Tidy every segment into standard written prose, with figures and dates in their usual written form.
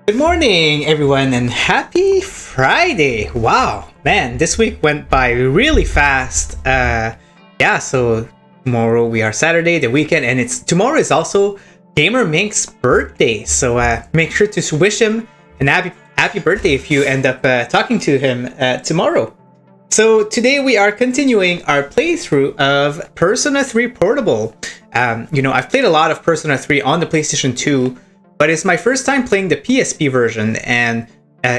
Good morning, everyone, and happy Friday! Wow, man, this week went by really fast. So tomorrow we are Saturday, the weekend, and tomorrow is also Gamer Mink's birthday. So make sure to wish him an happy birthday if you end up talking to him tomorrow. So today we are continuing our playthrough of Persona 3 Portable. I've played a lot of Persona 3 on the PlayStation 2. But it's my first time playing the PSP version, and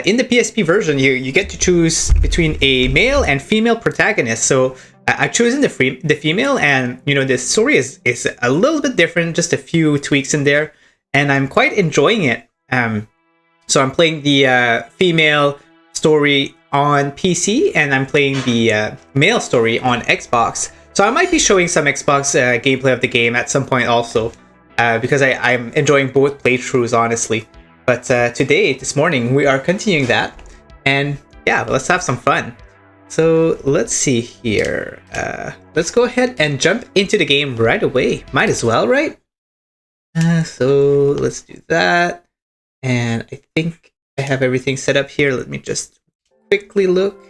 in the PSP version, you get to choose between a male and female protagonist. So I've chosen the female, and the story is a little bit different, just a few tweaks in there, and I'm quite enjoying it. So I'm playing the female story on PC, and I'm playing the male story on Xbox. So I might be showing some Xbox gameplay of the game at some point also. Because I'm enjoying both playthroughs, honestly. But this morning, we are continuing that. And yeah, let's have some fun. So let's see here. Let's go ahead and jump into the game right away. Might as well, right? So let's do that. And I think I have everything set up here. Let me just quickly look.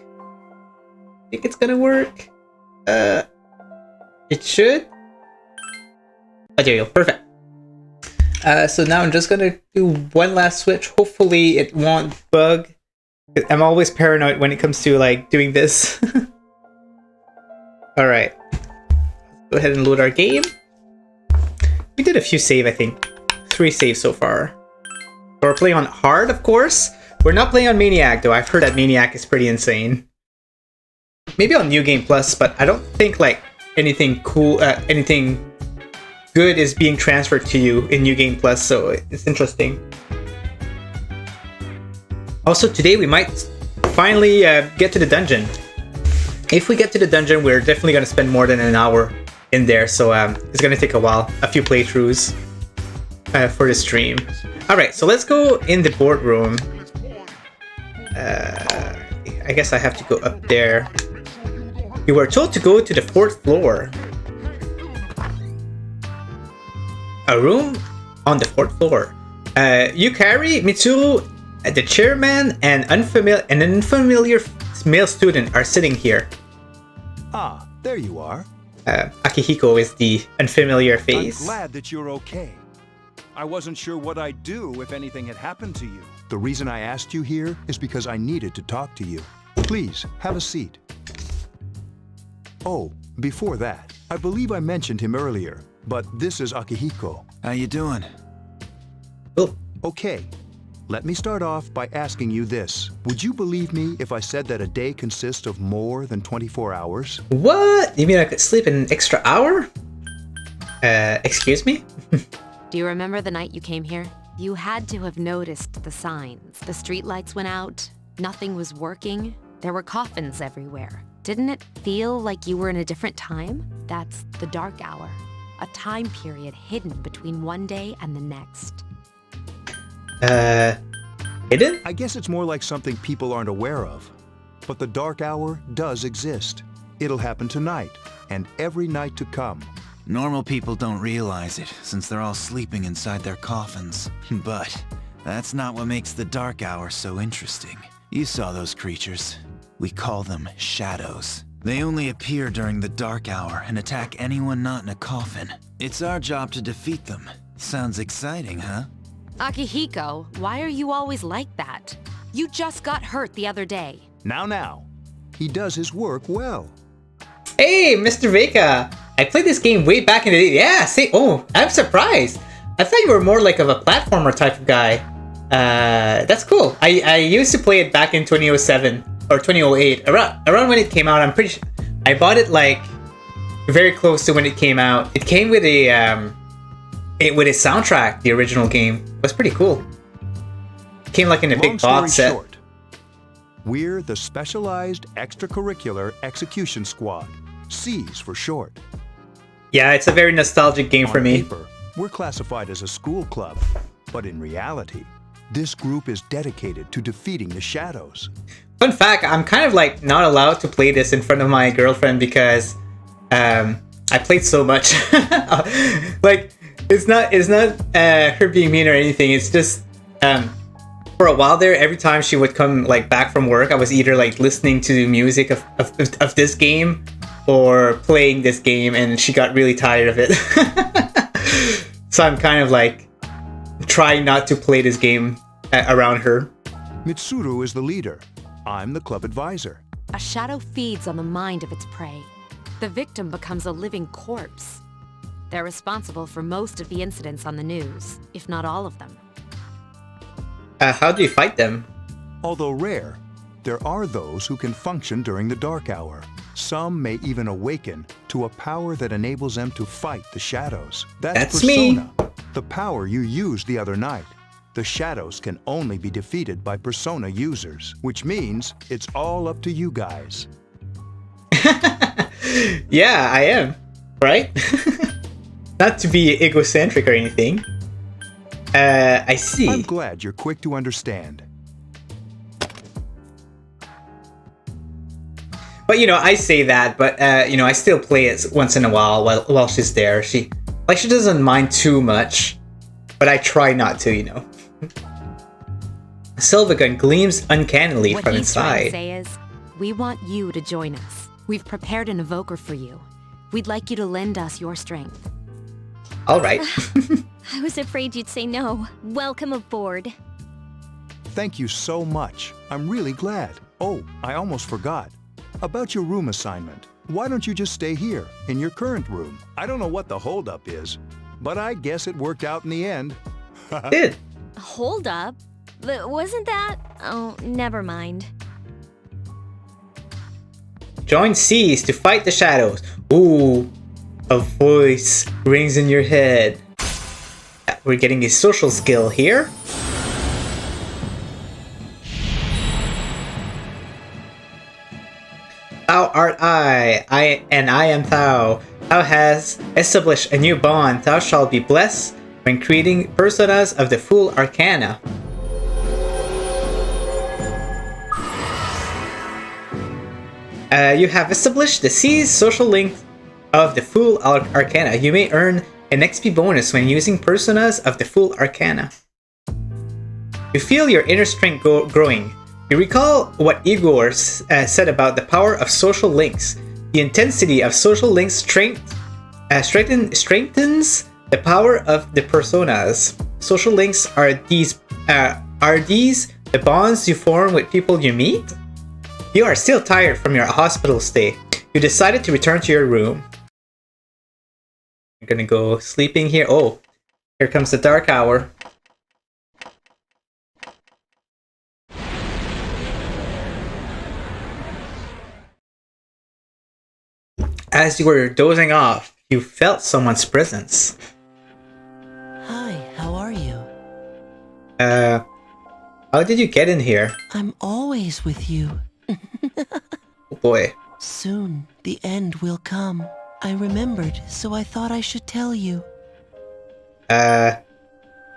I think it's gonna work. It should. Oh, there you go. Perfect. So now I'm just gonna do one last switch. Hopefully it won't bug. I'm always paranoid when it comes to like doing this. All right, let's go ahead and load our game. We did a few save, I think. 3 saves so far. So we're playing on hard, of course. We're not playing on Maniac though. I've heard that Maniac is pretty insane. Maybe on New Game Plus, but I don't think like anything cool, anything good is being transferred to you in New Game Plus, so it's interesting. Also, today we might finally get to the dungeon. If we get to the dungeon, we're definitely going to spend more than an hour in there, so it's going to take a while, a few playthroughs for the stream. Alright, so let's go in the boardroom. I guess I have to go up there. You were told to go to the 4th floor. A room on the 4th floor. Yukari, Mitsuru, the chairman, and an unfamiliar male student are sitting here. Ah, there you are. Akihiko is the unfamiliar face. I'm glad that you're okay. I wasn't sure what I'd do if anything had happened to you. The reason I asked you here is because I needed to talk to you. Please, have a seat. Oh, before that, I believe I mentioned him earlier. But this is Akihiko. How you doing? Oh. Okay, let me start off by asking you this. Would you believe me if I said that a day consists of more than 24 hours? What? You mean I could sleep an extra hour? Excuse me? Do you remember the night you came here? You had to have noticed the signs. The streetlights went out, nothing was working, there were coffins everywhere. Didn't it feel like you were in a different time? That's the dark hour. A time period hidden between one day and the next. Hidden? I guess it's more like something people aren't aware of. But the dark hour does exist. It'll happen tonight, and every night to come. Normal people don't realize it, since they're all sleeping inside their coffins. But that's not what makes the dark hour so interesting. You saw those creatures. We call them shadows. They only appear during the dark hour and attack anyone not in a coffin. It's our job to defeat them. Sounds exciting, huh? Akihiko, why are you always like that? You just got hurt the other day. Now. He does his work well. Hey, Mr. Vega! I played this game way back in the day. Yeah, oh, I'm surprised. I thought you were more like of a platformer type of guy. That's cool. I used to play it back in 2007. Or 2008, around when it came out. I'm pretty sure I bought it like very close to when it came out. It came with a soundtrack. The original game was pretty cool. It came like in a big box set. Short, we're the Specialized Extracurricular Execution Squad, C's for short. Yeah, it's a very nostalgic game for me. On paper, we're classified as a school club, but in reality, this group is dedicated to defeating the shadows. Fun fact, I'm kind of like not allowed to play this in front of my girlfriend because I played so much. Like, it's not her being mean or anything. It's just for a while there, every time she would come like back from work, I was either like listening to the music of this game or playing this game, and she got really tired of it. So I'm kind of like trying not to play this game around her. Mitsuru is the leader. I'm the club advisor. A shadow feeds on the mind of its prey. The victim becomes a living corpse. They're responsible for most of the incidents on the news, if not all of them. How do you fight them? Although rare, there are those who can function during the dark hour. Some may even awaken to a power that enables them to fight the shadows. That's Persona, me. the power you used the other night. The shadows can only be defeated by Persona users, which means it's all up to you guys. Yeah, I am, right? Not to be egocentric or anything. I see. I'm glad you're quick to understand. But you know, I say that, but you know, I still play it once in a while while she's there. She doesn't mind too much, but I try not to, you know. Silvagun gleams uncannily What from he's trying to inside. say is, we want you to join us. We've prepared an evoker for you. We'd like you to lend us your strength. All right. I was afraid you'd say no. Welcome aboard. Thank you so much. I'm really glad. Oh, I almost forgot. About your room assignment. Why don't you just stay here, in your current room? I don't know what the holdup is, but I guess it worked out in the end. Did. Hold up. Wasn't that? Oh, never mind. Join C's to fight the shadows. Ooh, a voice rings in your head. We're getting a social skill here. Thou art I and I am thou. Thou hast established a new bond. Thou shalt be blessed when creating personas of the full arcana. You have established the C's social link of the full arcana. You may earn an XP bonus when using personas of the full arcana. You feel your inner strength growing. You recall what Igor said about the power of social links. The intensity of social links strengthens the power of the personas. Social links are these the bonds you form with people you meet? You are still tired from your hospital stay. You decided to return to your room. You're gonna go sleeping here. Oh, here comes the dark hour. As you were dozing off, you felt someone's presence. Hi, how are you? How did you get in here? I'm always with you. Oh boy. Soon, the end will come. I remembered, so I thought I should tell you.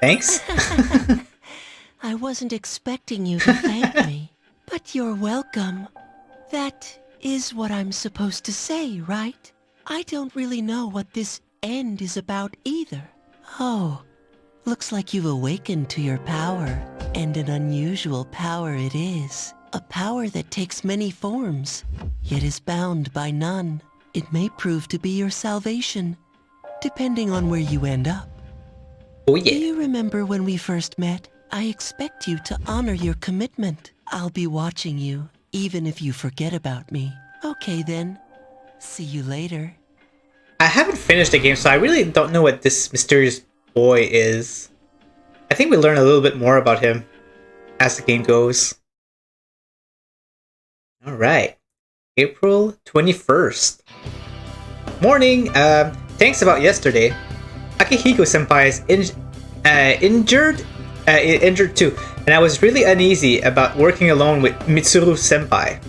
Thanks? I wasn't expecting you to thank me, but you're welcome. That is what I'm supposed to say, right? I don't really know what this end is about either. Oh, looks like you've awakened to your power, and an unusual power it is. A power that takes many forms, yet is bound by none. It may prove to be your salvation, depending on where you end up. Oh Do yeah. you remember when we first met? I expect you to honor your commitment. I'll be watching you, even if you forget about me. Okay then. See you later. I haven't finished the game, so I really don't know what this mysterious boy is. I think we learn a little bit more about him as the game goes. Alright. April 21st. Morning! Thanks about yesterday. Akihiko-senpai is injured too, and I was really uneasy about working alone with Mitsuru-senpai.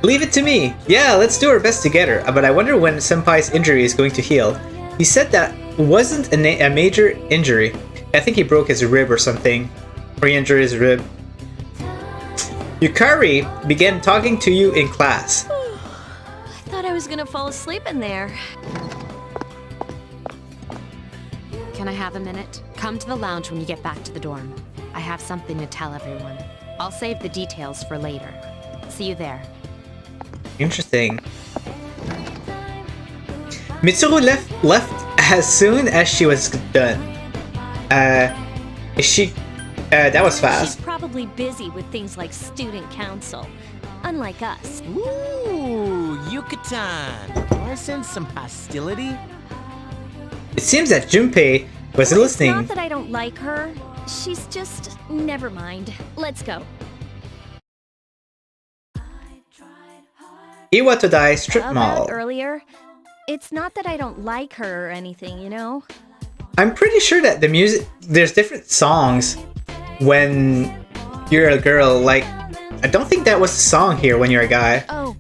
Leave it to me. Yeah, let's do our best together, but I wonder when senpai's injury is going to heal. He said that wasn't a major injury. I think he broke his rib or something. Or he injured his rib. Yukari began talking to you in class. I thought I was gonna fall asleep in there. can I have a minute? Come to the lounge when you get back to the dorm. I have something to tell everyone. I'll save the details for later. See you there. Interesting. Mitsuru left as soon as she was done. Is she? That was She's fast. probably busy with things like student council. Unlike us. Ooh, Yucatan. Wanna sense some hostility? It seems that Junpei was It's listening. not that I don't like her. She's just... Never mind. Let's go. Iwatodai Strip About Mall. earlier, it's not that I don't like her or anything, you know? I'm pretty sure that the music, there's different songs when you're a girl. Like, I don't think that was a song here when you're a guy. Oh,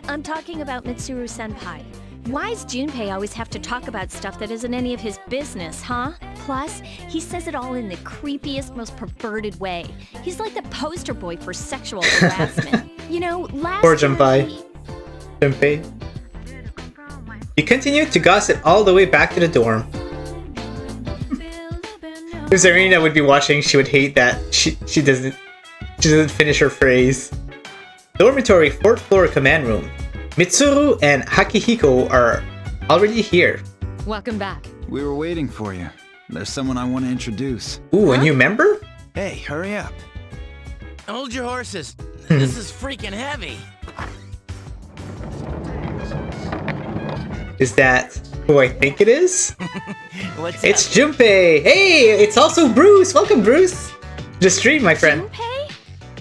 I'm talking about Mitsuru-senpai. Why's Junpei always have to talk about stuff that isn't any of his business, huh? Plus, he says it all in the creepiest, most perverted way. He's like the poster boy for sexual harassment. You know, last Poor year Junpei. he- Junpei. You continued to gossip all the way back to the dorm. If Zarina would be watching, she would hate that she doesn't finish her phrase. Dormitory 4th floor command room. Mitsuru and Hakihiko are already here. Welcome back. We were waiting for you. There's someone I want to introduce. Ooh, a new member? Hey, hurry up. Hold your horses. This is freaking heavy. Is that who I think it is? What's It's up? Junpei! Hey, it's also Bruce! Welcome, Bruce! To the stream, my friend. Junpei?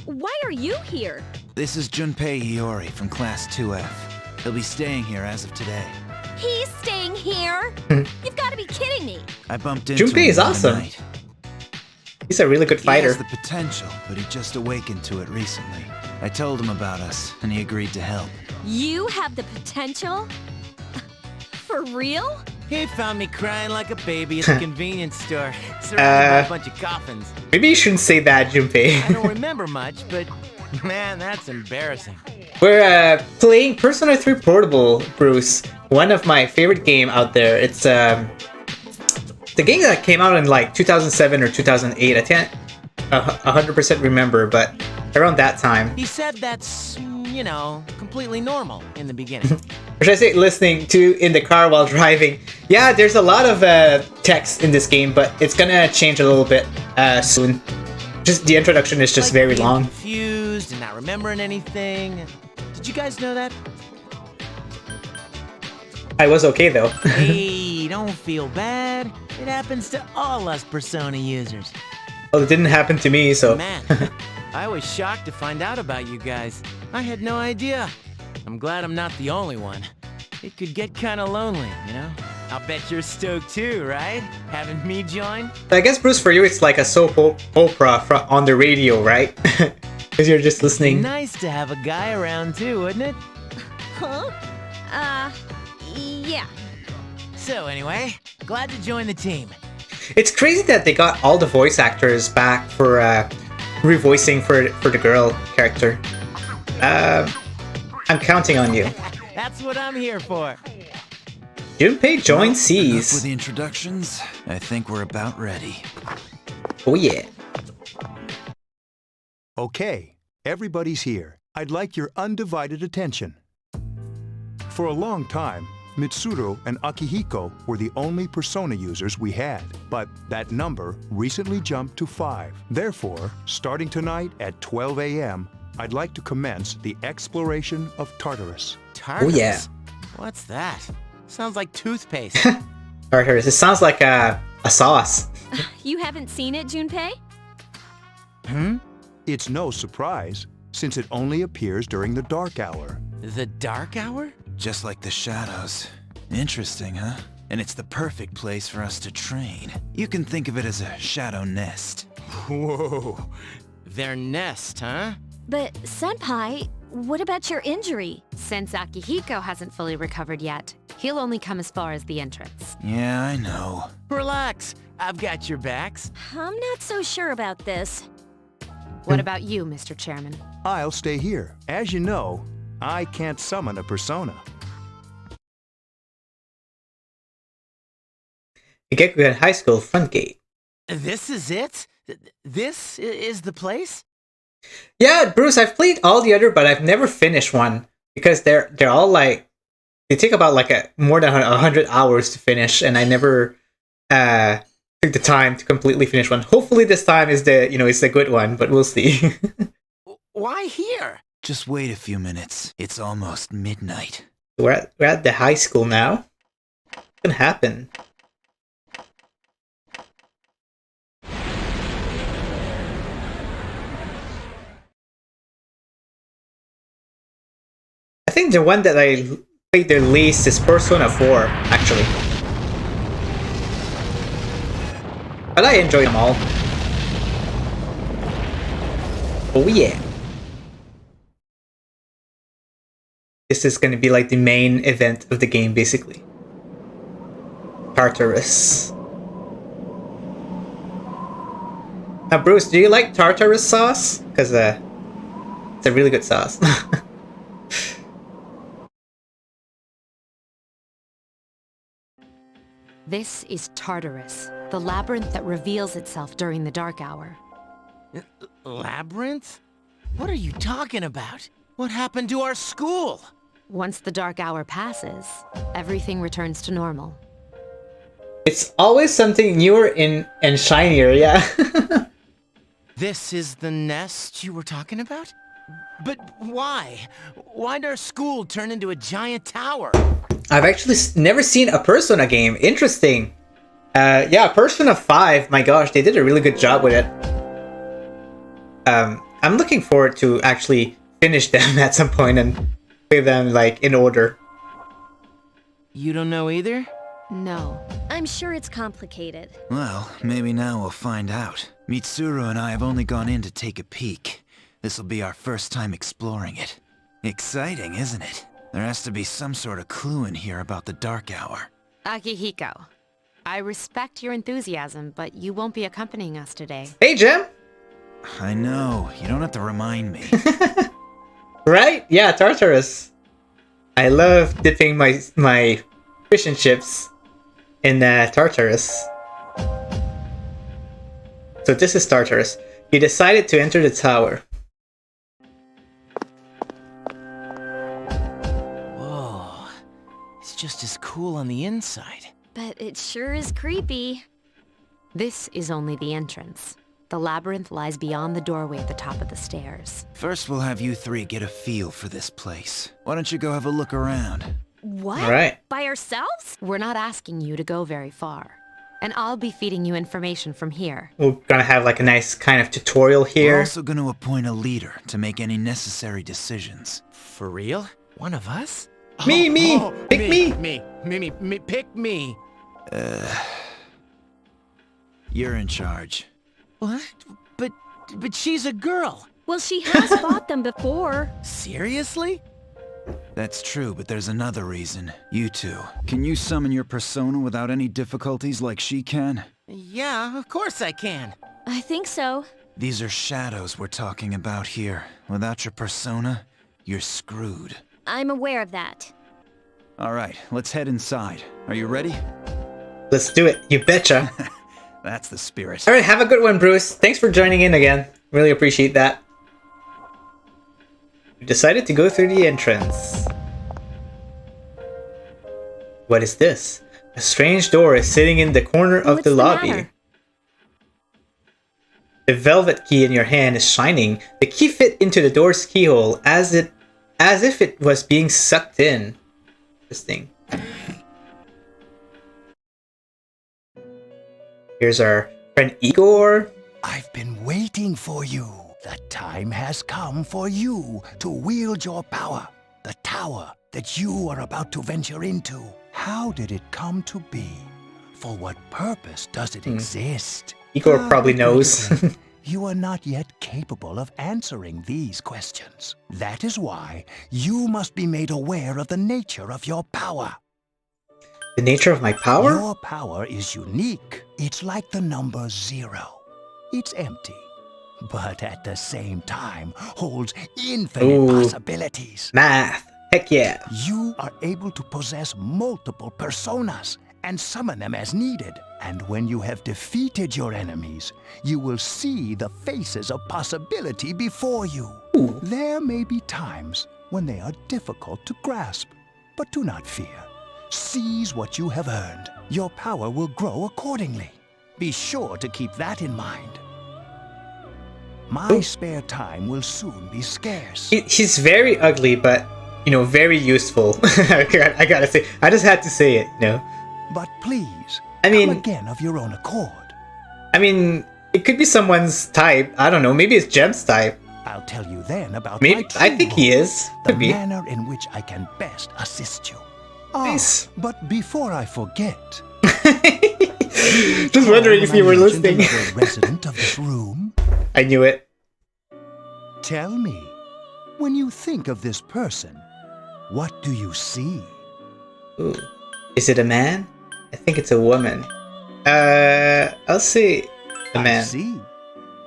Why are you here? This is Junpei Iori from Class 2F. He'll be staying here as of today. He's staying here? You've got to be kidding me. I bumped into Junpei him is the other awesome. night. He's a really good He fighter. has the potential, but he just awakened to it recently. I told him about us, and he agreed to help. You have the potential? For real? He found me crying like a baby at the convenience store, surrounded by a bunch of coffins. Maybe you shouldn't say that, I Junpei. don't remember much, but man, that's embarrassing. We're playing Persona 3 Portable, Bruce. One of my favorite game out there. It's the game that came out in like 2007 or 2008. I can't 100% remember, but around that time. He said that's, you know, completely normal in the beginning. Or should I say listening to in the car while driving. Yeah, there's a lot of text in this game, but it's gonna change a little bit soon. Just the introduction is just Like very being long. confused and not remembering anything. Did you guys know that? I was okay though. Hey, don't feel bad. It happens to all us Persona users. Well, it didn't happen to me, so Man, I was shocked to find out about you guys. I had no idea. I'm glad I'm not the only one. It could get kind of lonely, you know? I'll bet you're stoked too, right? Having me join? I guess Bruce, for you, it's like a soap opera on the radio, right? Because you're just listening. Nice to have a guy around too, wouldn't it? Huh? Yeah. So anyway, glad to join the team. It's crazy that they got all the voice actors back for revoicing for the girl character. I'm counting on you. That's what I'm here for. Junpei joined Enough with Seas. the introductions. I think we're about ready. Oh yeah. Okay, everybody's here. I'd like your undivided attention. For a long time, Mitsuru and Akihiko were the only Persona users we had, but that number recently jumped to 5. Therefore, starting tonight at 12 a.m., I'd like to commence the exploration of Tartarus. Tartarus? Oh, yeah. What's that? Sounds like toothpaste. Tartarus. It sounds like a sauce. You haven't seen it, Junpei? It's no surprise, since it only appears during the dark hour. The dark hour? Just like the shadows. Interesting, huh? And it's the perfect place for us to train. You can think of it as a shadow nest. Whoa. Their nest, huh? But, Senpai, what about your injury? Since Akihiko hasn't fully recovered yet, he'll only come as far as the entrance. Yeah, I know. Relax. I've got your backs. I'm not so sure about this. What about you, Mr. Chairman? I'll stay here. As you know, I can't summon a persona. Gekkoukan High School front gate. This is it? This is the place? Yeah, Bruce, I've played all the other, but I've never finished one because they're all like they take about like more than 100 hours to finish, and I never took the time to completely finish one. Hopefully, this time is it's the good one, but we'll see. Why here? Just wait a few minutes. It's almost midnight. we're at the high school now. What's gonna happen? I think the one that I played the least is Persona 4, actually. But I enjoy them all. Oh yeah. This is going to be like the main event of the game, basically. Tartarus. Now, Bruce, do you like Tartarus sauce? Because it's a really good sauce. This is Tartarus, the labyrinth that reveals itself during the dark hour. Labyrinth? What are you talking about? What happened to our school? Once the dark hour passes, everything returns to normal. It's always something newer and shinier, yeah. This is the nest you were talking about? But why? Why'd our school turn into a giant tower? I've actually never seen a Persona game. Interesting. Yeah, Persona 5, my gosh, they did a really good job with it. I'm looking forward to actually finish them at some point and play them like in order. You don't know either? No. I'm sure it's complicated. Well, maybe now we'll find out. Mitsuru and I have only gone in to take a peek. This'll be our first time exploring it. Exciting, isn't it? There has to be some sort of clue in here about the dark hour. Akihiko, I respect your enthusiasm, but you won't be accompanying us today. Hey, Gem! I know, you don't have to remind me. Right? Yeah, Tartarus. I love dipping my fish and chips in Tartarus. So this is Tartarus. You decided to enter the tower. Whoa. It's just as cool on the inside. But it sure is creepy. This is only the entrance. The labyrinth lies beyond the doorway at the top of the stairs. First, we'll have you three get a feel for this place. Why don't you go have a look around? What? All right. By ourselves? We're not asking you to go very far. And I'll be feeding you information from here. We're gonna have like a nice kind of tutorial We're here. also going to appoint a leader to make any necessary decisions. For real? One of us? Me! Pick me! Me, pick me! You're in charge. What? But she's a girl! Well, she has fought them before. Seriously? That's true, but there's another reason. You two. Can you summon your persona without any difficulties like she can? Yeah, of course I can. I think so. These are shadows we're talking about here. Without your persona, you're screwed. I'm aware of that. Alright, let's head inside. Are you ready? Let's do it. You betcha. That's the spirit. All right, have a good one, Bruce. Thanks for joining in again. Really appreciate that. We decided to go through the entrance. What is this? A strange door is sitting in the corner of What's the the lobby. matter? The velvet key in your hand is shining. The key fit into the door's keyhole as if it was being sucked in. This thing. Here's our friend Igor. I've been waiting for you. The time has come for you to wield your power. The tower that you are about to venture into. How did it come to be? For what purpose does it exist? Igor probably knows. Regrettably, you are not yet capable of answering these questions. That is why you must be made aware of the nature of your power. The nature of my power? Your power is unique. It's like the number 0. It's empty, but at the same time holds infinite Ooh. possibilities. Math. Heck yeah. You are able to possess multiple personas and summon them as needed. And when you have defeated your enemies, you will see the faces of possibility before you. There may be times when they are difficult to grasp, but do not fear. Seize what you have earned. Your power will grow accordingly. Be sure to keep that in mind. My spare time will soon be scarce. He's very ugly, but, you know, very useful. I gotta say, I just had to say it, you know. But please, I mean, come again of your own accord. I mean, it could be someone's type. I don't know. Maybe it's Jem's type. I'll tell you then about Maybe my true I think he role, is. the Could be. manner in which I can best assist you. Nice. But before I forget, Just wondering if you were listening. the resident of this room, I knew it. tell me, when you think of this person, what do you see? Ooh. Is it a man? I think it's a woman. I'll say a man. I see.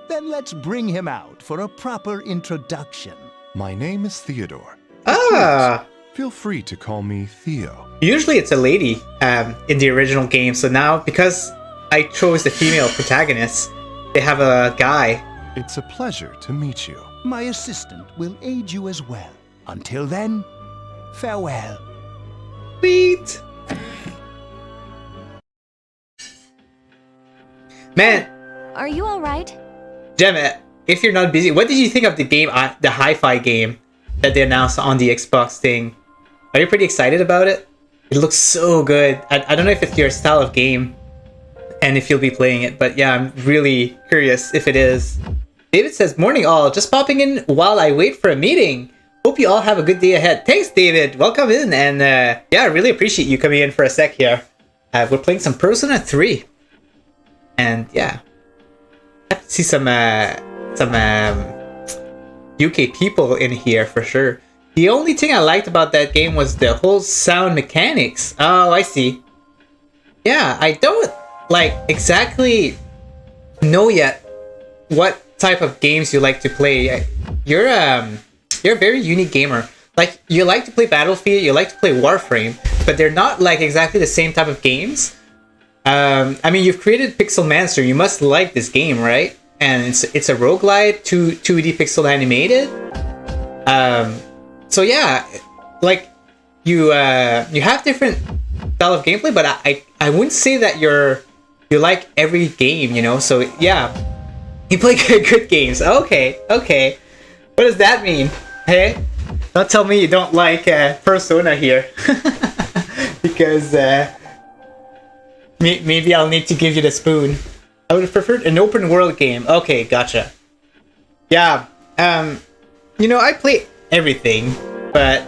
Then let's bring him out for a proper introduction. My name is Theodore. Ah! Feel free to call me Theo. Usually it's a lady in the original game, so now, because I chose the female protagonist, they have a guy. It's a pleasure to meet you. My assistant will aid you as well. Until then, farewell. Sweet! Man, Are you alright? Gemma, if you're not busy, what did you think of the game, the hi-fi game that they announced on the Xbox thing? Are you pretty excited about it? It looks so good. I don't know if it's your style of game and if you'll be playing it, but yeah, I'm really curious if it is. David says, morning all, just popping in while I wait for a meeting. Hope you all have a good day ahead. Thanks, David. Welcome in, and yeah, I really appreciate you coming in for a sec here. We're playing some Persona 3. And yeah, I have to see some UK people in here for sure. The only thing I liked about that game was the whole sound mechanics. Oh, I see. Yeah, I don't like exactly know yet what type of games you like to play. You're a very unique gamer. Like, you like to play Battlefield, you like to play Warframe, but they're not like exactly the same type of games. I mean, you've created Pixelmancer. You must like this game, right? And it's a roguelite, 2D pixel animated. So yeah, like you have different style of gameplay, but I wouldn't say that you like every game, you know. So yeah, you play good games. Okay. What does that mean? Hey, don't tell me you don't like Persona here, because maybe I'll need to give you the spoon. I would have preferred an open world game. Okay, gotcha. Yeah, you know, I play everything, but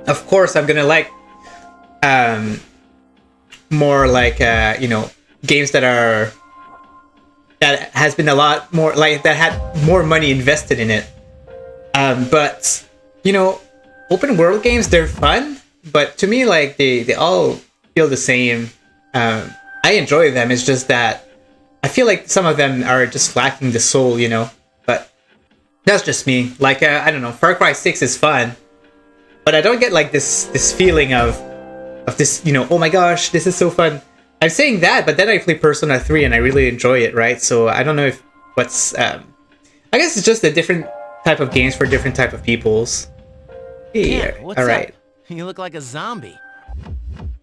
of course I'm gonna like more like you know, games that has been a lot more like that had more money invested in it. But you know, open world games, they're fun, but to me, like they all feel the same. I enjoy them. It's just that I feel like some of them are just lacking the soul, you know. But that's just me. Like I don't know, Far Cry 6 is fun, but I don't get like this feeling of this, you know, oh my gosh, this is so fun. I'm saying that, but then I play Persona 3 and I really enjoy it, right? So I don't know if I guess it's just a different type of games for different type of peoples. Yeah, what's all right. up? You look like a zombie.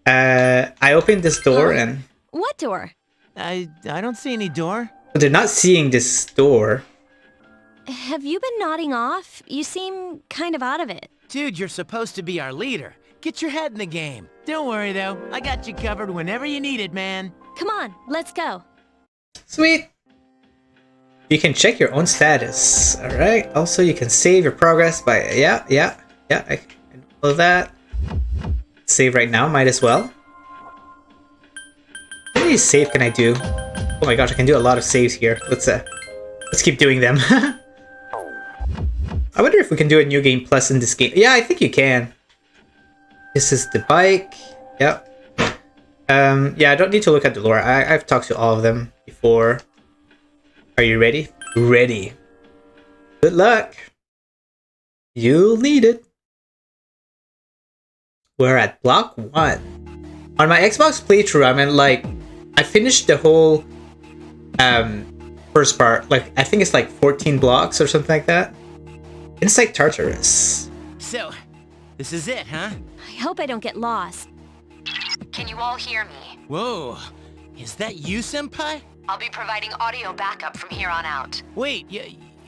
I opened this door and What door? I don't see any door. they're not seeing this door. Have you been nodding off? You seem kind of out of it. Dude, you're supposed to be our leader. Get your head in the game. Don't worry though, I got you covered whenever you need it, man. Come on, let's go. Sweet. You can check your own status. All right. Also, you can save your progress by yeah. I can do that. Save right now. Might as well. How many save can I do? Oh my gosh, I can do a lot of saves here. Let's keep doing them. I wonder if we can do a new game plus in this game. Yeah, I think you can. This is the bike. Yep. Yeah, I don't need to look at the lore. I've talked to all of them before. Are you ready? Ready. Good luck. You'll need it. We're at block 1. On my Xbox playthrough, I mean, like, I finished the whole first part. Like, I think it's like 14 blocks or something like that. Inside Tartarus. So, this is it, huh? I hope I don't get lost. Can you all hear me? Whoa, is that you, Senpai? I'll be providing audio backup from here on out. Wait,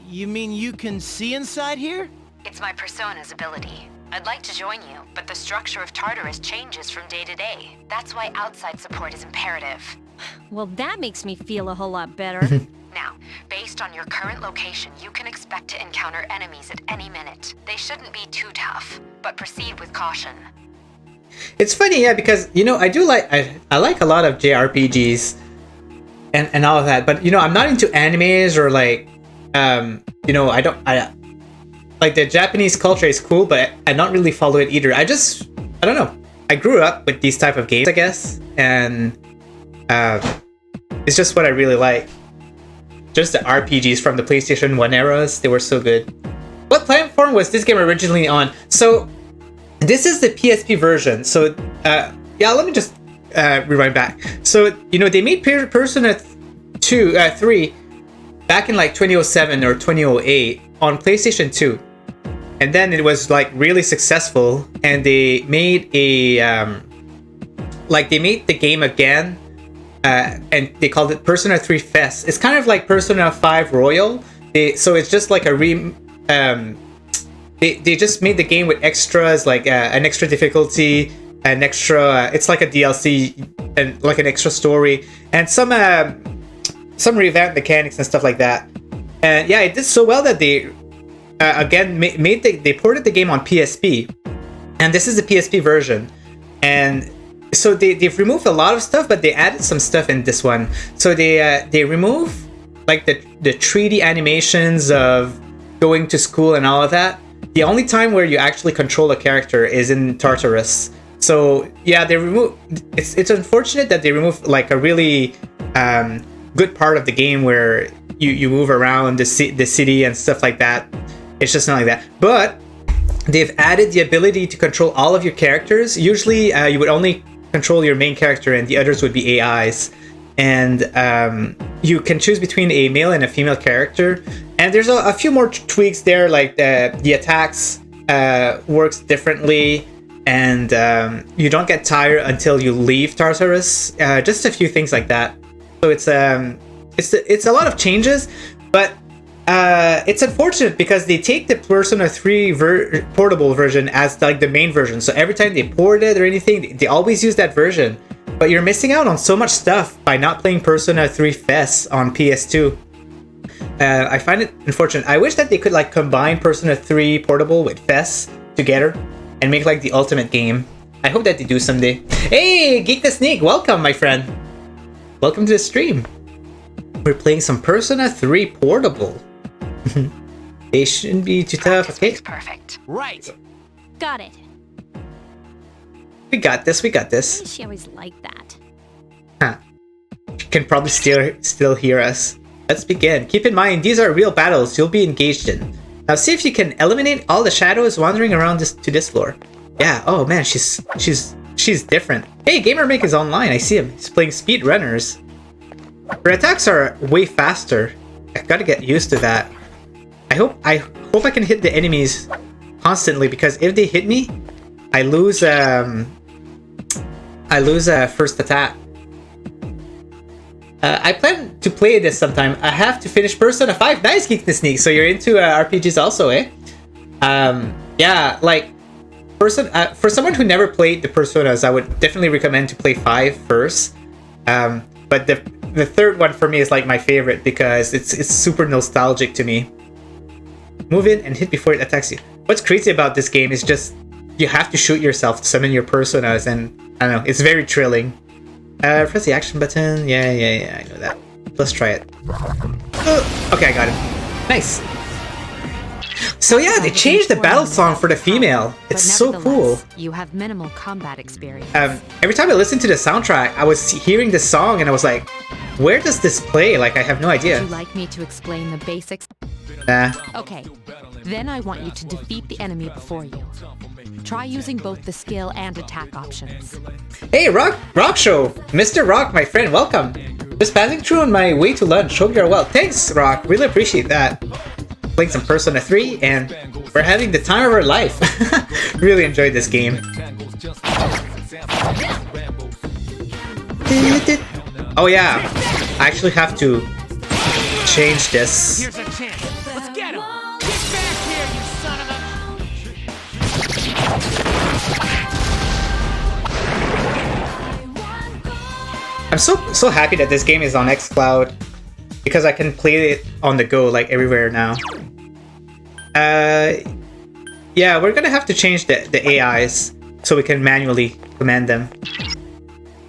you mean you can see inside here? It's my persona's ability. I'd like to join you, but the structure of Tartarus changes from day to day. That's why outside support is imperative. Well, that makes me feel a whole lot better. Now, based on your current location, you can expect to encounter enemies at any minute. They shouldn't be too tough, but proceed with caution. It's funny, yeah, because, you know, I like a lot of JRPGs and all of that, but, you know, I'm not into animes or like, you know, I like the Japanese culture is cool, but I don't really follow it either. I don't know. I grew up with these type of games, I guess, and it's just what I really like. Just the RPGs from the PlayStation 1 eras, they were so good. What platform was this game originally on? So, this is the PSP version. So, yeah, let me just rewind back. So, you know, they made Persona 3 back in like 2007 or 2008 on PlayStation 2. And then it was like really successful, and they made they made the game again, and they called it Persona 3 Fest. It's kind of like Persona 5 Royal. So it's just like they just made the game with extras, like an extra difficulty, an extra. It's like a DLC and like an extra story, and some revamped mechanics and stuff like that. And yeah, it did so well that they again they ported the game on PSP, and this is the PSP version. And so they've removed a lot of stuff, but they added some stuff in this one. So they remove like the 3D animations of going to school and all of that. The only time where you actually control a character is in Tartarus. So yeah, they remove. It's unfortunate that they remove like a really good part of the game where you move around the city and stuff like that. It's just not like that. But they've added the ability to control all of your characters. Usually you would only control your main character and the others would be AIs. And you can choose between a male and a female character. And there's a few more tweaks there, like the attacks works differently, and you don't get tired until you leave Tartarus. Just a few things like that. So it's a lot of changes, but it's unfortunate because they take the Persona 3 portable version as like the main version. So every time they port it or anything, they always use that version. But you're missing out on so much stuff by not playing Persona 3 Fest on PS2. I find it unfortunate. I wish that they could like combine Persona 3 Portable with Fest together and make like the ultimate game. I hope that they do someday. Hey, Geek the Sneak, welcome, my friend. Welcome to the stream. We're playing some Persona 3 Portable. They shouldn't be too tough, okay? Perfect. Right. Got it. We got this, we got Why this. does she always like that? Huh. You can probably still hear us. Let's begin. Keep in mind, these are real battles you'll be engaged in. Now see if you can eliminate all the shadows wandering around this floor. Yeah, oh man, she's different. Hey, GamerMake is online, I see him. He's playing speedrunners. Her attacks are way faster. I gotta get used to that. I hope I can hit the enemies constantly, because if they hit me, I lose first attack. I plan to play this sometime. I have to finish Persona 5. Nice, Geek the Sneak. So you're into RPGs also, eh? Yeah, like for someone who never played the Personas, I would definitely recommend to play 5 first. But the third one for me is like my favorite because it's super nostalgic to me. Move in and hit before it attacks you. What's crazy about this game is just you have to shoot yourself to summon your Personas, and I don't know, it's very thrilling. Press the action button. Yeah, I know that. Let's try it. Okay, I got it. Nice. So yeah, they changed the battle song for the female. It's so cool. You have minimal combat experience. Every time I listened to the soundtrack, I was hearing this song and I was like, where does this play? Like, I have no idea. Would you like me to explain the basics? Nah. Okay, then I want you to defeat the enemy before you. Try using both the skill and attack options. Hey, Rock Show! Mr. Rock, my friend, welcome! Just passing through on my way to lunch. Hope you're well. Thanks, Rock. Really appreciate that. Playing some Persona 3, and we're having the time of our life. Really enjoyed this game. Oh yeah, I actually have to change this. Here's a chance. Let's get him. Get back here, you son of a... I'm so happy that this game is on xCloud because I can play it on the go like everywhere now. Yeah, we're gonna have to change the AIs so we can manually command them.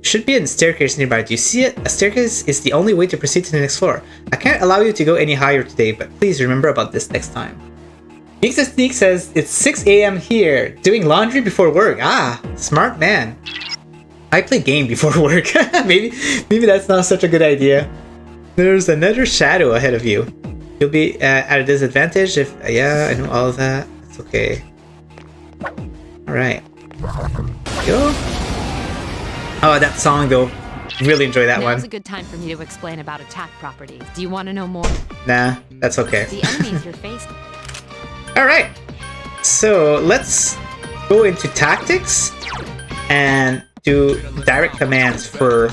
Should be a staircase nearby. Do you see it? A staircase is the only way to proceed to the next floor. I can't allow you to go any higher today, but please remember about this next time. Geeks and Sneak says it's 6 a.m. here, doing laundry before work. Ah, smart man. I play game before work. maybe that's not such a good idea. There's another shadow ahead of you. You'll be at a disadvantage if... yeah, I know all of that. It's okay. Alright. Go. Oh, that song though. Really enjoy that one. Now's a good time for me to explain about attack properties. Do you want to know more? Nah, that's okay. The enemies you're facing. Alright. So let's go into tactics and do direct commands for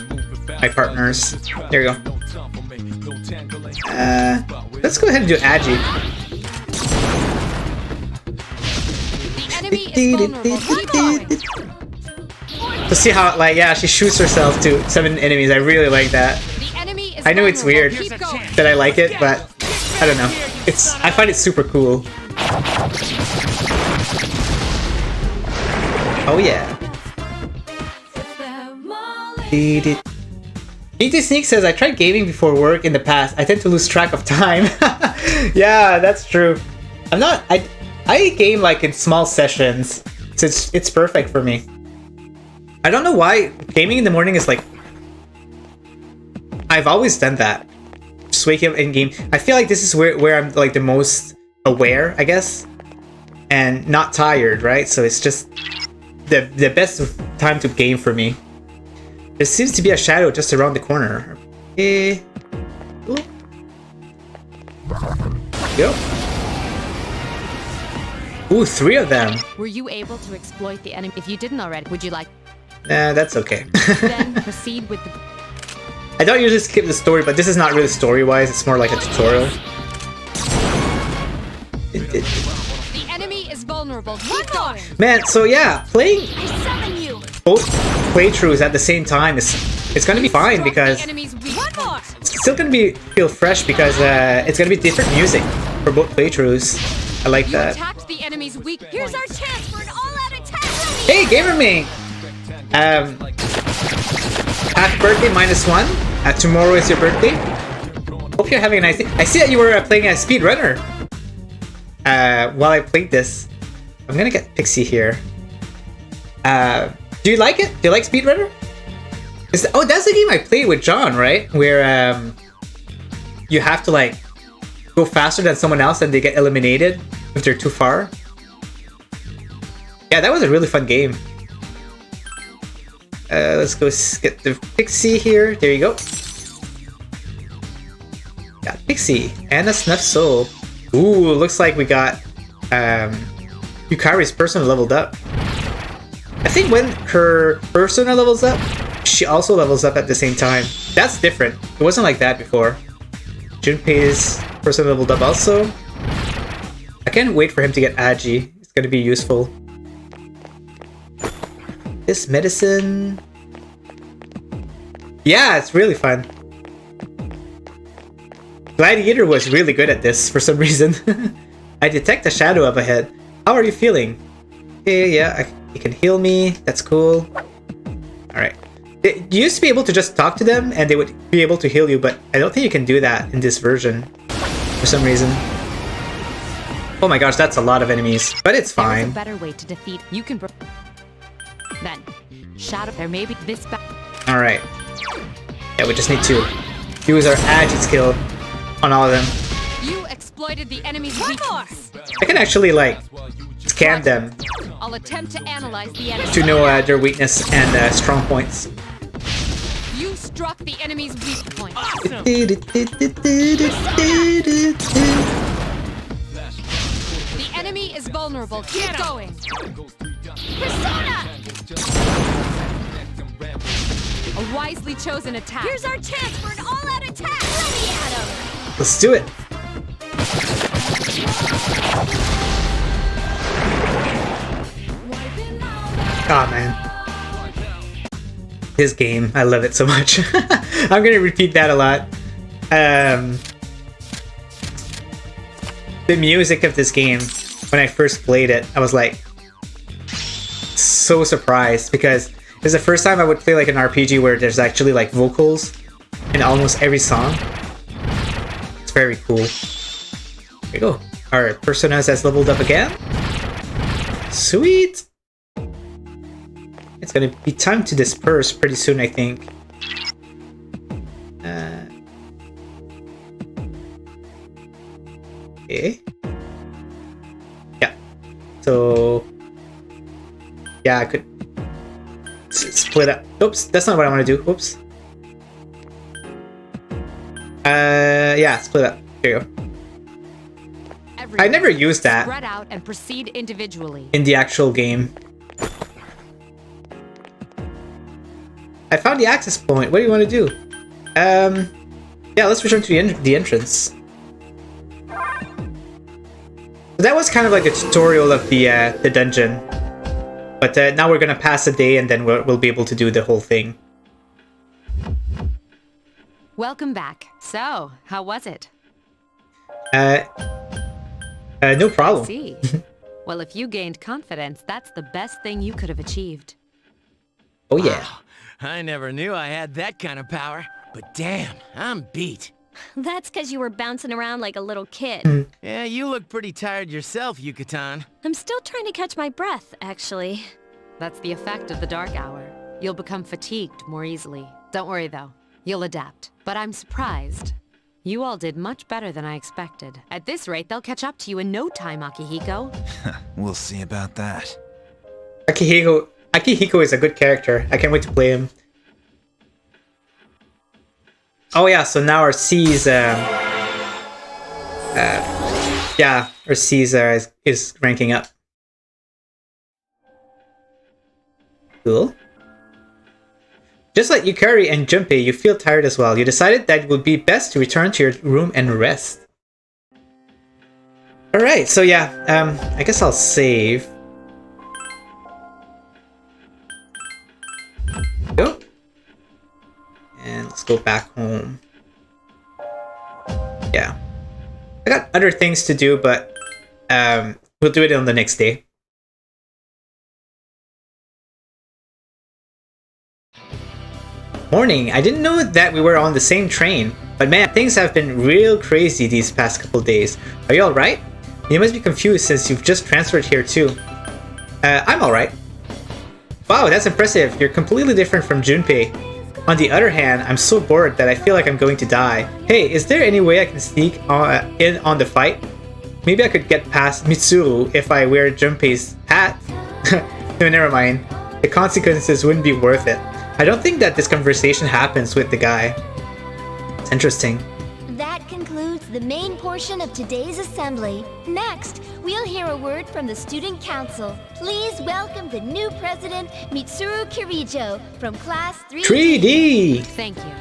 my partners. There you go. Let's go ahead and do Agi. The enemy is vulnerable. Keep going. To see how, like, yeah, she shoots herself to 7 enemies. I really like that. The enemy is I know it's weird Keep going. that I like it, but I don't know. I find it super cool. Oh yeah. ET Sneak says, I tried gaming before work in the past. I tend to lose track of time. Yeah, that's true. I game like in small sessions, so it's perfect for me. I don't know why gaming in the morning is like... I've always done that. Just waking up in game. I feel like this is where I'm like the most aware, I guess. And not tired, right? So it's just the best time to game for me. There seems to be a shadow just around the corner. Okay. Ooh. Go. Ooh, 3 of them. Were you able to exploit the enemy? If you didn't already, would you like... Nah, that's okay. Then proceed with the... I don't usually skip the story, but this is not really story-wise. It's more like a tutorial. The enemy is vulnerable. Keep going. Man, so yeah, playing I summon you. both playthroughs at the same time it's gonna be fine because The enemy's weak. One more. it's still gonna feel fresh because it's gonna be different music for both playthroughs. I like You that. attacked the enemy's weak point. Here's our chance for an all-out attack. Hey, GamerMing! Happy birthday -1. Tomorrow is your birthday. Hope you're having a nice day. I see that you were playing a speedrunner. While I played this, I'm gonna get Pixie here. Do you like it? Do you like speedrunner? Oh, that's the game I played with John, right? Where you have to like go faster than someone else and they get eliminated if they're too far. Yeah, that was a really fun game. Let's go get the Pixie here. There you go. Got Pixie and a Snuff Soul. Ooh, looks like we got Yukari's persona leveled up. I think when her persona levels up, she also levels up at the same time. That's different. It wasn't like that before. Junpei's persona leveled up also. I can't wait for him to get Agi. It's gonna be useful. This medicine... Yeah, it's really fun. Gladiator was really good at this for some reason. I detect a shadow up ahead. How are you feeling? Okay, yeah, you can heal me. That's cool. Alright. You used to be able to just talk to them and they would be able to heal you, but I don't think you can do that in this version for some reason. Oh my gosh, that's a lot of enemies, but it's fine. There's a better way to defeat. You can... Then, shadow... There may be this... Alright. Yeah, we just need to use our Agi skill on all of them. You exploited the enemy's weakness. I can actually like scan them I'll attempt to analyze the enemy. to know their weakness and strong points. You struck the enemy's weak point. Awesome. The enemy is vulnerable. Keep going. Persona! A wisely chosen attack. Here's our chance for an all-out attack! Let me at him! Let's do it. Oh man. This game, I love it so much. I'm gonna repeat that a lot. The music of this game, when I first played it, I was like so surprised because it's the first time I would play like an RPG where there's actually like vocals in almost every song. It's very cool. There you go. Our personas has leveled up again. Sweet! It's gonna be time to disperse pretty soon, I think. Okay. Yeah. So... yeah, I could... split up. Oops, that's not what I want to do. Oops. Yeah, split up. Here you go. I never used that Spread out and proceed individually. in the actual game. I found the access point. What do you want to do? Yeah, let's return to the entrance. That was kind of like a tutorial of the dungeon. But now we're gonna pass a day and then we'll be able to do the whole thing. Welcome back. So, how was it? No problem. See. Well, if you gained confidence, that's the best thing you could have achieved. Oh yeah. Wow, I never knew I had that kind of power. But damn, I'm beat. That's because you were bouncing around like a little kid. Yeah, you look pretty tired yourself, Yucatan. I'm still trying to catch my breath, actually. That's the effect of the dark hour. You'll become fatigued more easily. Don't worry though, you'll adapt. But I'm surprised. You all did much better than I expected. At this rate, they'll catch up to you in no time, Akihiko. We'll see about that. Akihiko is a good character. I can't wait to play him. Oh yeah, so now our C's yeah, our C's is ranking up. Cool. Just like Yukari and Junpei, you feel tired as well. You decided that it would be best to return to your room and rest. Alright, so yeah, I guess I'll save. Go. And let's go back home. Yeah. I got other things to do, but we'll do it on the next day. Morning. I didn't know that we were on the same train, but man, things have been real crazy these past couple days. Are you alright? You must be confused since you've just transferred here too. I'm alright. Wow, that's impressive. You're completely different from Junpei. On the other hand, I'm so bored that I feel like I'm going to die. Hey, is there any way I can sneak in on the fight? Maybe I could get past Mitsuru if I wear Junpei's hat? No, never mind. The consequences wouldn't be worth it. I don't think that this conversation happens with the guy. It's interesting. That concludes the main portion of today's assembly. Next, we'll hear a word from the Student Council. Please welcome the new president, Mitsuru Kirijo, from Class 3D. 3D! Thank you.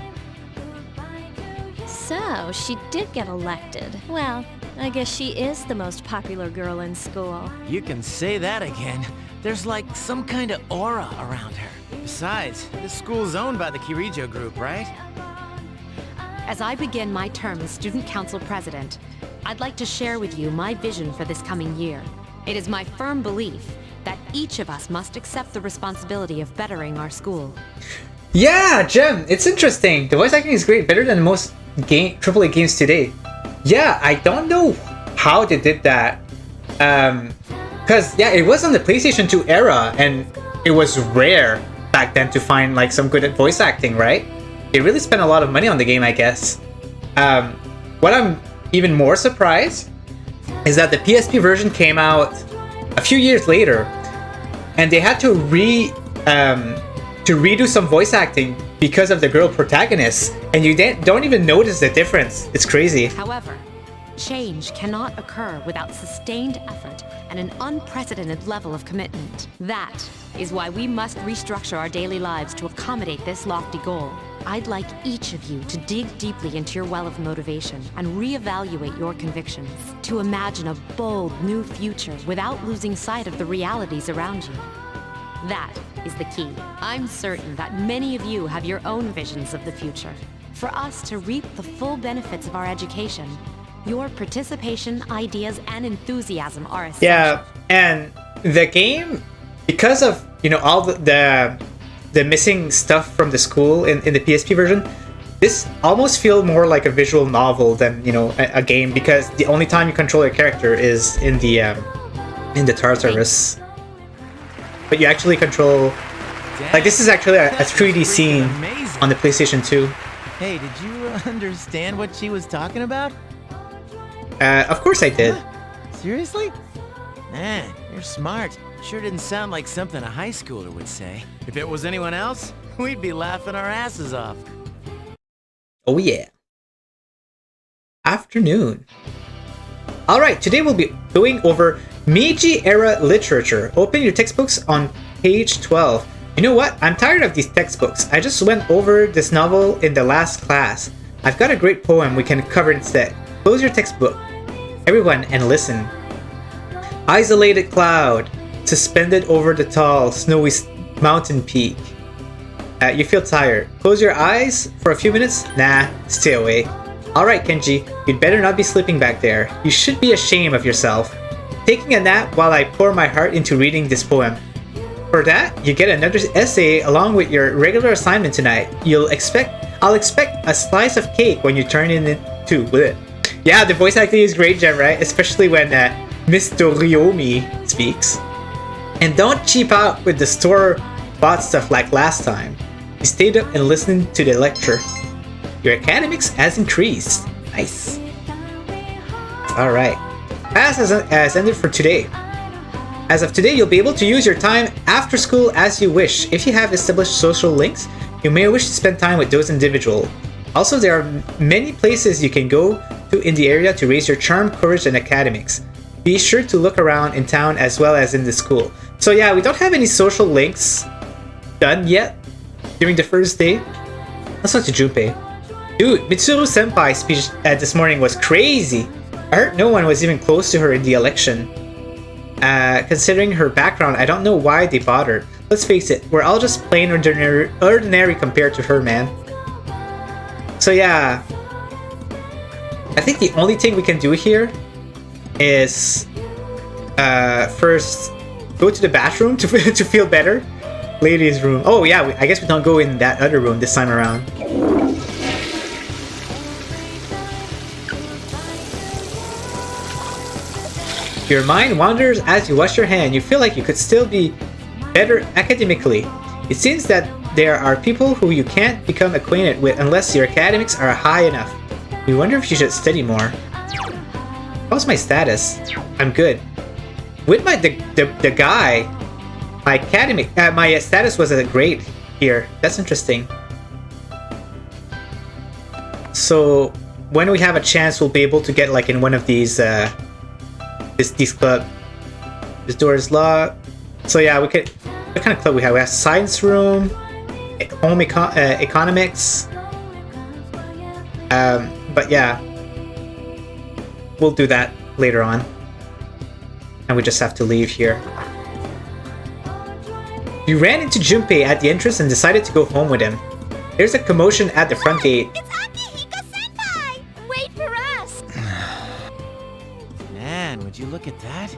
So, she did get elected. Well, I guess she is the most popular girl in school. You can say that again. There's like some kind of aura around her. Besides, this school's owned by the Kirijo group, right? As I begin my term as Student Council President, I'd like to share with you my vision for this coming year. It is my firm belief that each of us must accept the responsibility of bettering our school. Yeah, Jem, it's interesting. The voice acting is great, better than most AAA games today. Yeah, I don't know how they did that. Because, yeah, it was on the PlayStation 2 era, and it was rare back then to find like some good voice acting, right? They really spent a lot of money on the game, I guess. What I'm even more surprise is that the PSP version came out a few years later, and they had to redo some voice acting because of the girl protagonist, and you don't even notice the difference. It's crazy. However, change cannot occur without sustained effort and an unprecedented level of commitment. That is why we must restructure our daily lives to accommodate this lofty goal. I'd like each of you to dig deeply into your well of motivation and reevaluate your convictions, to imagine a bold new future without losing sight of the realities around you. That is the key. I'm certain that many of you have your own visions of the future. For us to reap the full benefits of our education, your participation, ideas, and enthusiasm are essential. Yeah, and the game, because of all the missing stuff from the school in the PSP version, this almost feels more like a visual novel than a game, because the only time you control your character is in the Tartarus. But you actually control, like, this is actually a 3D scene on the PlayStation 2. Hey, did you understand what she was talking about? Of course I did. Seriously? Man, you're smart. Sure didn't sound like something a high schooler would say. If it was anyone else, we'd be laughing our asses off. Oh yeah. Afternoon. Alright, today we'll be going over Meiji-era literature. Open your textbooks on page 12. You know what? I'm tired of these textbooks. I just went over this novel in the last class. I've got a great poem we can cover instead. Close your textbook, everyone, and listen. Isolated cloud, suspended over the tall, snowy mountain peak. You feel tired. Close your eyes for a few minutes? Nah, stay awake. Alright, Kenji, you'd better not be sleeping back there. You should be ashamed of yourself. Taking a nap while I pour my heart into reading this poem. For that, you get another essay along with your regular assignment tonight. I'll expect a slice of cake when you turn in it too. Yeah, the voice acting is great, Jen, right? Especially when Mr. Ryomi speaks. And don't cheap out with the store-bought stuff like last time. You stayed up and listened to the lecture. Your academics has increased. Nice. Alright. Class has ended for today. As of today, you'll be able to use your time after school as you wish. If you have established social links, you may wish to spend time with those individuals. Also, there are many places you can go to in the area to raise your charm, courage, and academics. Be sure to look around in town as well as in the school. So yeah, we don't have any social links done yet during the first day. Let's talk to Junpei. Dude, Mitsuru Senpai's speech this morning was crazy. I heard no one was even close to her in the election. Considering her background, I don't know why they bothered. Let's face it, we're all just plain ordinary compared to her, man. So yeah, I think the only thing we can do here is first go to the bathroom to feel better. Ladies' room. Oh yeah, I guess we don't go in that other room this time around. Your mind wanders as you wash your hand. You feel like you could still be better academically. It seems that there are people who you can't become acquainted with unless your academics are high enough. You wonder if you should study more. How's my status? I'm good. With the guy, my status was a grade here. That's interesting. So when we have a chance, we'll be able to get like in one of these this club. This door is locked. So yeah, we could. What kind of club we have? We have science room, home economics. But yeah, we'll do that later on. And we just have to leave here. You ran into Junpei at the entrance and decided to go home with him. There's a commotion at the front gate. It's Akihiko-senpai! Wait for us! Man, would you look at that?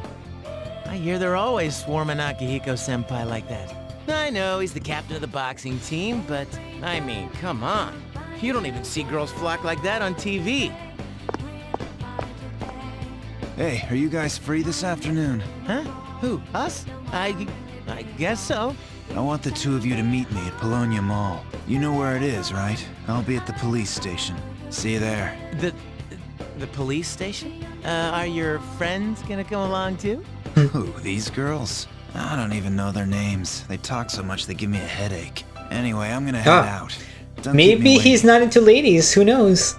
I hear they're always swarming Akihiko-senpai like that. I know he's the captain of the boxing team, but I mean, come on. You don't even see girls flock like that on TV. Hey, are you guys free this afternoon? Huh? Who? Us? I guess so. I want the two of you to meet me at Polonia Mall. You know where it is, right? I'll be at the police station. See you there. The police station? Are your friends gonna come along too? Who, these girls? I don't even know their names. They talk so much they give me a headache. Anyway, I'm gonna head out. Don't keep me Maybe he's waiting. not into ladies, who knows?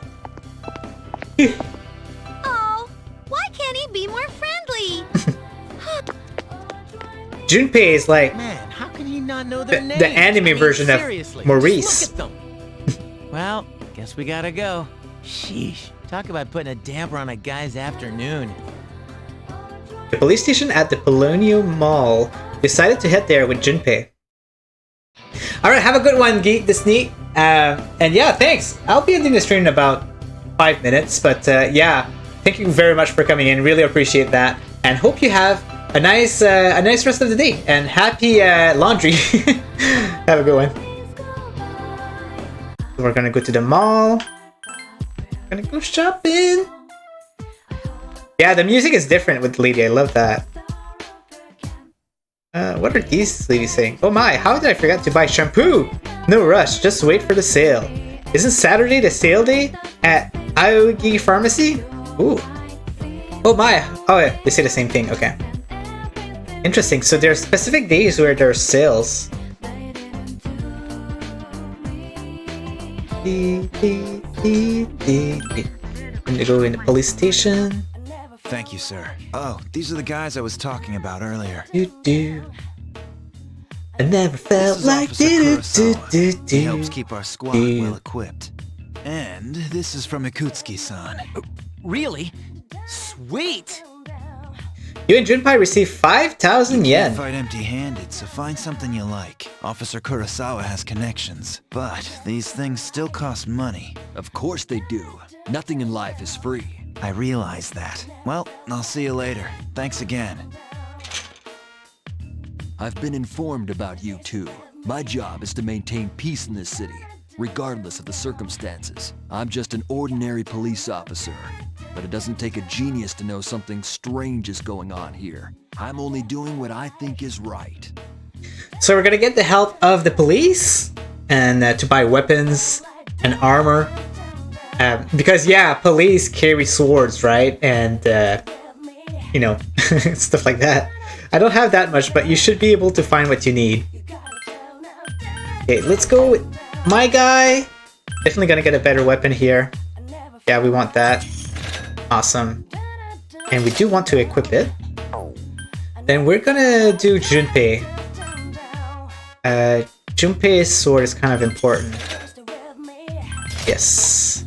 Oh, why can't he be more friendly? Junpei is like Man, how can he not know their the names? anime version of seriously, Maurice. just look at them. Well, guess we gotta go. Sheesh, talk about putting a damper on a guy's afternoon. The police station at the Polonio Mall. Decided to head there with Junpei. Alright, have a good one, Geek the Sneak. And yeah, thanks. I'll be ending the stream in about 5 minutes, but yeah, thank you very much for coming in. Really appreciate that, and hope you have a nice rest of the day, and happy laundry. Have a good one. We're gonna go to the mall. Gonna go shopping. Yeah, the music is different with Lady. I love that. What are these ladies saying? Oh my, how did I forget to buy shampoo? No rush, just wait for the sale. Isn't Saturday the sale day at Aogi Pharmacy? Ooh. Oh my. Oh, yeah, they say the same thing. Okay. Interesting. So there are specific days where there are sales. I'm gonna go in the police station. Thank you, sir. Oh, these are the guys I was talking about earlier. Do. I never felt This is like Officer Kurosawa. He helps keep our squad do. well equipped. And this is from Ikutsuki-san. Really? Sweet! You and Junpei received 5,000 You can't yen. fight empty-handed, so find something you like. Officer Kurosawa has connections, but these things still cost money. Of course they do. Nothing in life is free. I realize that. Well, I'll see you later. Thanks again. I've been informed about you two. My job is to maintain peace in this city, regardless of the circumstances. I'm just an ordinary police officer, but it doesn't take a genius to know something strange is going on here. I'm only doing what I think is right. So we're gonna get the help of the police and to buy weapons and armor. Because yeah, police carry swords, right? And you know, stuff like that. I don't have that much, but you should be able to find what you need. Okay, let's go with my guy. Definitely gonna get a better weapon here. Yeah, we want that. Awesome. And we do want to equip it. Then we're gonna do Junpei. Junpei's sword is kind of important. Yes.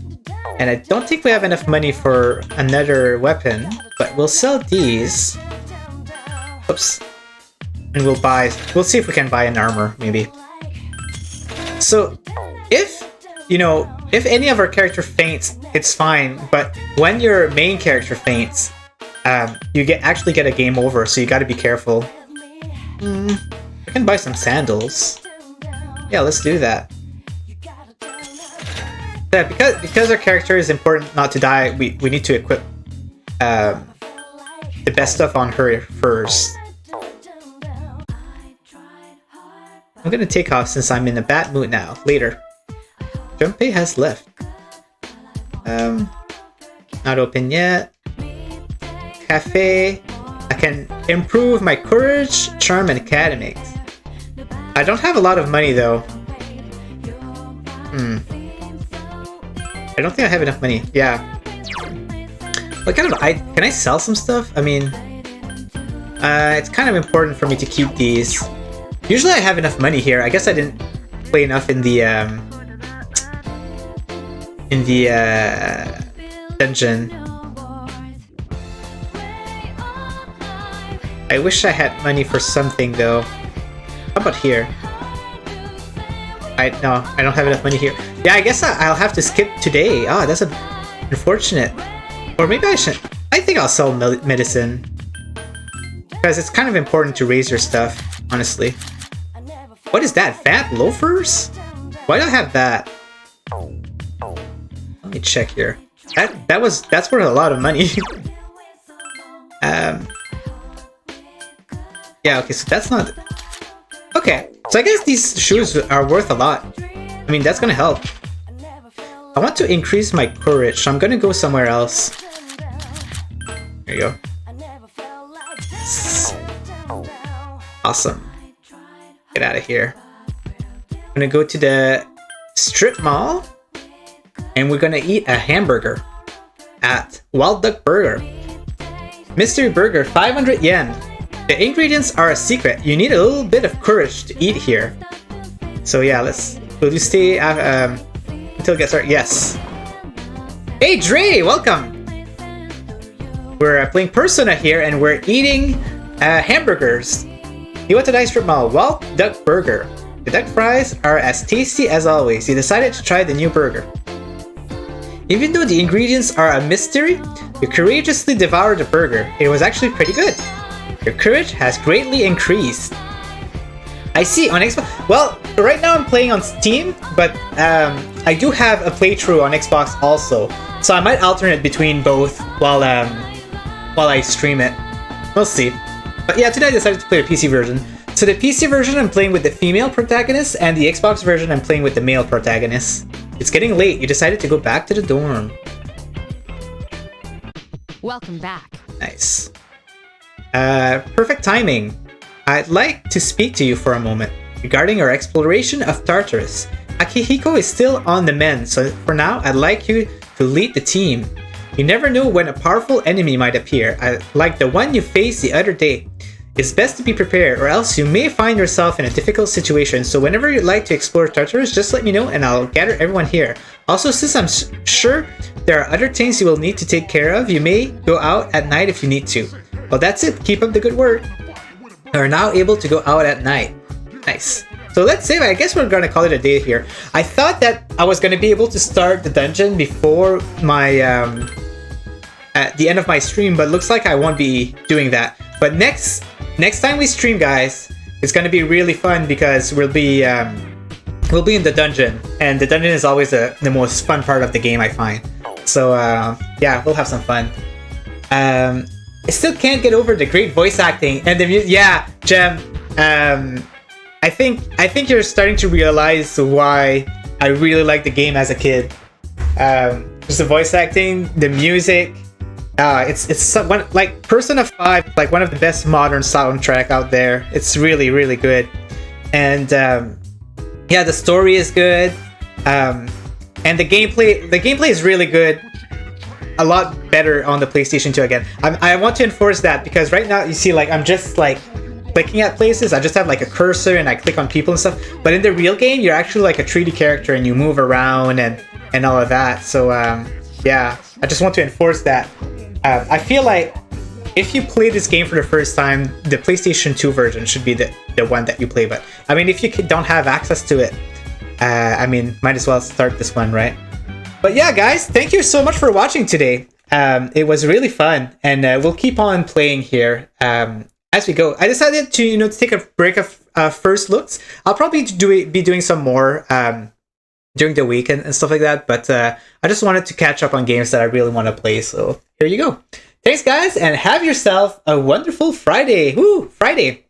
And I don't think we have enough money for another weapon, but we'll sell these. Oops. And we'll see if we can buy an armor, maybe. So, if any of our character faints, it's fine, but when your main character faints, you actually get a game over, so you gotta be careful. I can buy some sandals. Yeah, let's do that. Yeah, because our character is important not to die, we need to equip the best stuff on her first. I'm gonna take off since I'm in a bad mood now. Later. Junpei has left. Not open yet. Cafe. I can improve my courage, charm, and academics. I don't have a lot of money though. I don't think I have enough money. Yeah. What kind of can I sell some stuff? I mean, it's kind of important for me to keep these. Usually I have enough money here. I guess I didn't play enough in the dungeon. I wish I had money for something though. How about here? No, I don't have enough money here. Yeah, I guess I'll have to skip today. Ah, that's unfortunate. Or maybe I shouldn't. I think I'll sell medicine. Because it's kind of important to raise your stuff, honestly. What is that? Vamp loafers? Why do I have that? Let me check here. That's worth a lot of money. Yeah, okay, so that's not... Okay, so I guess these shoes are worth a lot. I mean, that's gonna help. I want to increase my courage, so I'm gonna go somewhere else. There you go. Awesome. Get out of here. I'm gonna go to the strip mall and we're gonna eat a hamburger at Wild Duck Burger. Mystery burger, 500 yen. The ingredients are a secret. You need a little bit of courage to eat here. So yeah, will you stay until it gets started? Yes. Hey Dre, welcome! We're playing Persona here and we're eating hamburgers. You went to the strip mall, Wild Duck Burger. The duck fries are as tasty as always. You decided to try the new burger. Even though the ingredients are a mystery, you courageously devoured the burger. It was actually pretty good. Your courage has greatly increased. I see, on Xbox. Well, right now I'm playing on Steam, but I do have a playthrough on Xbox also. So I might alternate between both while I stream it. We'll see. But yeah, today I decided to play the PC version. So the PC version I'm playing with the female protagonist, and the Xbox version I'm playing with the male protagonist. It's getting late. You decided to go back to the dorm. Welcome back. Nice. Perfect timing. I'd like to speak to you for a moment regarding our exploration of Tartarus. Akihiko is still on the mend, so for now I'd like you to lead the team. You never know when a powerful enemy might appear, like the one you faced the other day. It's best to be prepared, or else you may find yourself in a difficult situation, so whenever you'd like to explore Tartarus, just let me know and I'll gather everyone here. Also, since I'm sure there are other things you will need to take care of, you may go out at night if you need to. Well, that's it. Keep up the good work. You are now able to go out at night. Nice. So let's save. I guess we're gonna call it a day here. I thought that I was gonna be able to start the dungeon before my at the end of my stream, but looks like I won't be doing that. But next time we stream, guys, it's gonna be really fun because we'll be in the dungeon, and the dungeon is always the most fun part of the game, I find. So yeah, we'll have some fun. I still can't get over the great voice acting and the music. Yeah, Jem. I think you're starting to realize why I really liked the game as a kid. Just the voice acting, the music. It's like Persona 5, like one of the best modern soundtrack out there. It's really, really good. And yeah, the story is good. And the gameplay is really good. A lot better on the PlayStation 2 again. I want to enforce that because right now you see, like, I'm just like clicking at places. I just have like a cursor and I click on people and stuff. But in the real game, you're actually like a 3D character and you move around and all of that. So yeah, I just want to enforce that. I feel like if you play this game for the first time, the PlayStation 2 version should be the one that you play. But I mean, if you don't have access to it, I mean, might as well start this one, right? But yeah, guys, thank you so much for watching today. It was really fun, and we'll keep on playing here as we go. I decided to to take a break of first looks. I'll probably be doing some more during the week and stuff like that. But I just wanted to catch up on games that I really want to play. So here you go. Thanks, guys, and have yourself a wonderful Friday. Woo, Friday.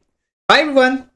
Bye, everyone.